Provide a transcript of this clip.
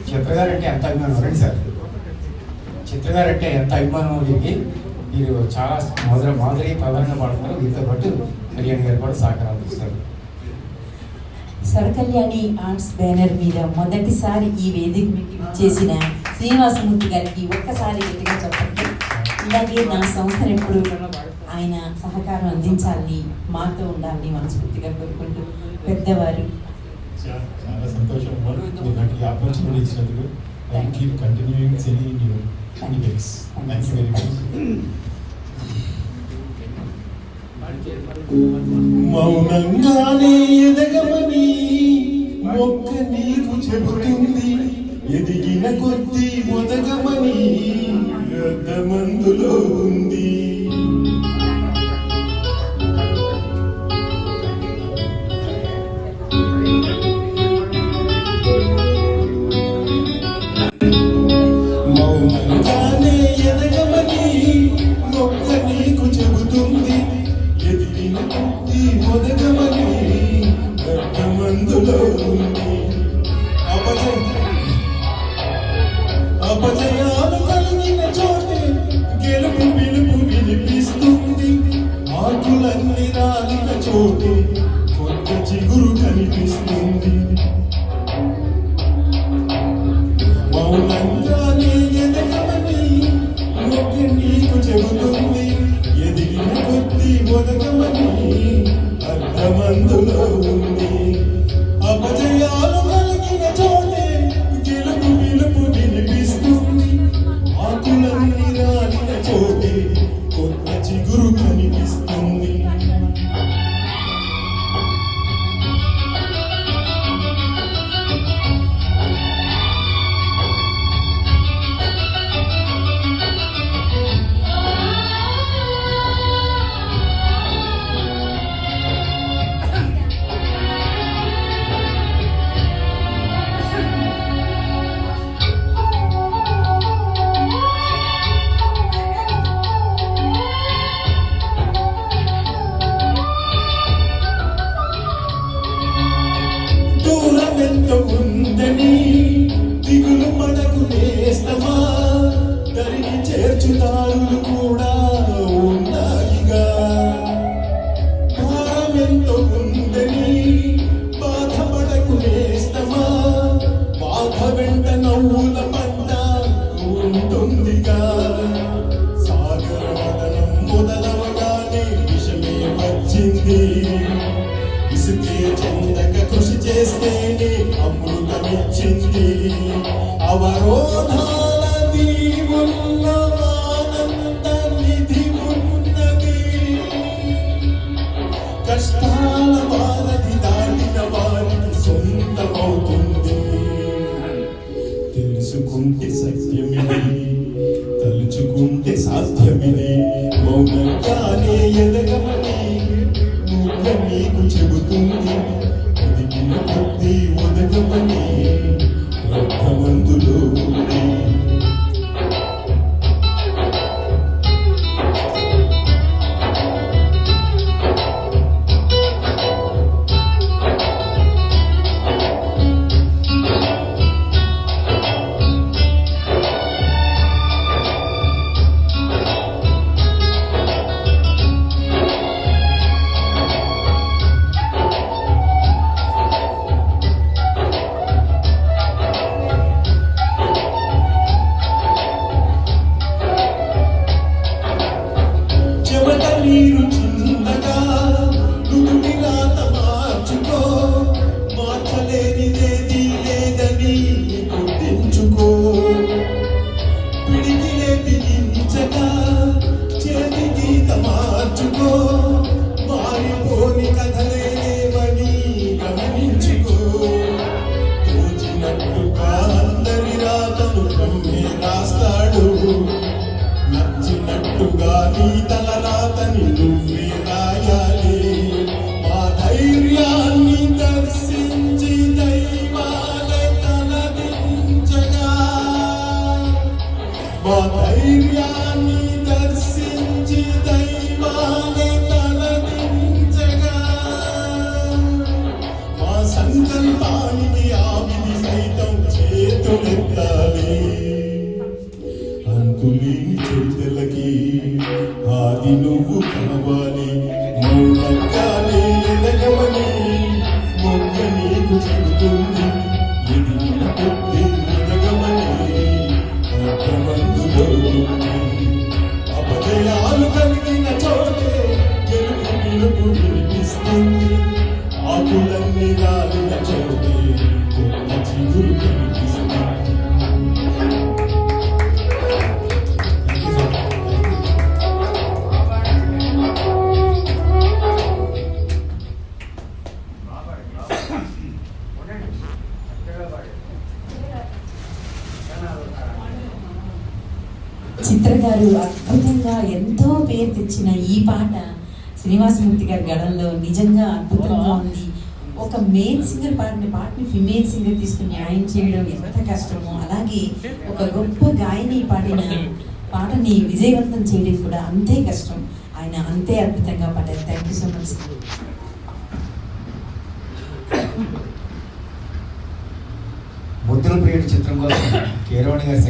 చిత్ర గారు అంటే ఎంత అభిమానం రండి సార్. చిత్ర గారు అంటే ఎంత అభిమానం వీరికి. మీరు చాలా మాదిరి ప్రధానంగా పాడుతున్నారు. వీరితో పాటు కళ్యాణ్ గారు కూడా సహకారం అందిస్తారు. స్వరకళ్యాణి ఆర్ట్స్ బ్యానర్ మీద మొదటిసారి ఈ వేదిక చేసిన శ్రీనివాసమూర్తి గారికి ఒక్కసారి గట్టిగా చెప్పండి. ఇలాగే నా సంస్థను ఎప్పుడు ఆయన సహకారం అందించాలని, మాతో ఉండాలని మనస్ఫూర్తిగా కోరుకుంటూ పెద్దవారు. చాలా సంతోషం నాకు ఈ ఆపర్చునిటీ ఇచ్చినందుకు. I keep continuing singing your events. Thank you very much. మౌనంగానే ఎదగమని మొక్క నీకు చెబుతుంది, ఎదిగిన కొద్దీ మొదగమని అర్థమందులో ఉంది. మౌనంగానే ఎదగమని మొక్క నీకు చెబుతుంది, ఎదిగిన కొద్దీ మొదగమని అర్థమందులో ఉంది. అపజయాలు కలిగిన చోటే గెలుపు పిలుపు వినిపిస్తుంది, ఆకులన్నీ రాలిన చోటే కొత్త చిగురు కనిపిస్తుంది. మౌనంగానే ఎదగమని మొక్క నీకు చెబుతుంది, ఎదిగిన కొద్దీ మొదగమని అర్థమందులో ఉంది. అపజయాలు కలిగిన చోటే గెలుపు పిలుపు వినిపిస్తుంది, ఆకులన్నీ రాలిన చోటే కొత్త చిగురు కనిపిస్తుంది. దూరమెంత ఉందని దిగులు పడకు నేస్తమా, దరికి చేర్చుదారులు కూడా ఉన్నాయిగా. భారమెంత ఉందని బాధపడకు నేస్తమా, బాధ వెంట నవ్వుల పంట ఉంటుందిగా. సాగర వదనం మొదలవగానే విషమే వచ్చింది, ఇసుకే చెందక కృషి చేస్తేనే అమృతమిచ్చింది. అవరోధాల దీవున్న ఆనంద నిధి ఉన్నది, కష్టాల వారధి దాటిన వారికి సొంతమవుతుంది. తెలుసుకుంటే సత్యమిది, తలుచుకుంటే సాధ్యమిది. మౌనంగానే ఎదగమని ముక్క నీకు చెబుతుంది, ఎదిగిన కొద్దీ ఒదగమని అర్థమందులో ఉంది. నీరు చిందగా నుదుటి రాత మార్చుకో, మార్చలేనిదేది లేదని గుర్తించుకో. పిడికిలే బిగించగా చేతి గీత మార్చుకో, మారిపోని కథలే లేవని గమనించుకో. తోచినట్టుగా అందరి రాతను బ్రహ్మే రాస్తాడు, నచ్చినట్టుగా నీ తలరాతని నువ్వే రాయాలి. మా ధైర్యాన్ని దర్శించి దైవాలే తలదించగా, మా ధైర్యాన్ని దర్శించి దైవాలే తలదించగా, మా సంకల్పానికి ఆవిధి సైతం చేతు గంతులెత్తాలి అంతులేని చరితలకి ఆది నువ్వు కావాలి మౌనంగానే ఎదగమని మొక్క నీకు చెబుతుంది ఎదిగిన కొద్ది ఎదగమని అర్థమందులో అపజయాలు కలిగిన చోటే గెలుపు నిలుపు వినిపిస్తుంది ఆకులన్నీ రాలిన చోటే కొత్త చిగురు కనిపిస్తుంది. చిత్ర గారు అద్భుతంగా ఎంతో పేరు తెచ్చిన ఈ పాట శ్రీనివాసమూర్తి గారి గడంలో నిజంగా అద్భుతంగా ఉంది. ఒక మేల్ సింగర్ పాడిన పాటని ఫిమేల్ సింగర్ తీసుకుని న్యాయం చేయడం ఎంత కష్టమో, అలాగే ఒక గొప్ప గాయని పాడిన పాటని విజయవంతం చేయడం కూడా అంతే కష్టం. ఆయన అంతే అద్భుతంగా పాడారు. Thank you so much. ముద్దుల ప్రియుడు చిత్రం కోసం కీరవాణి గారి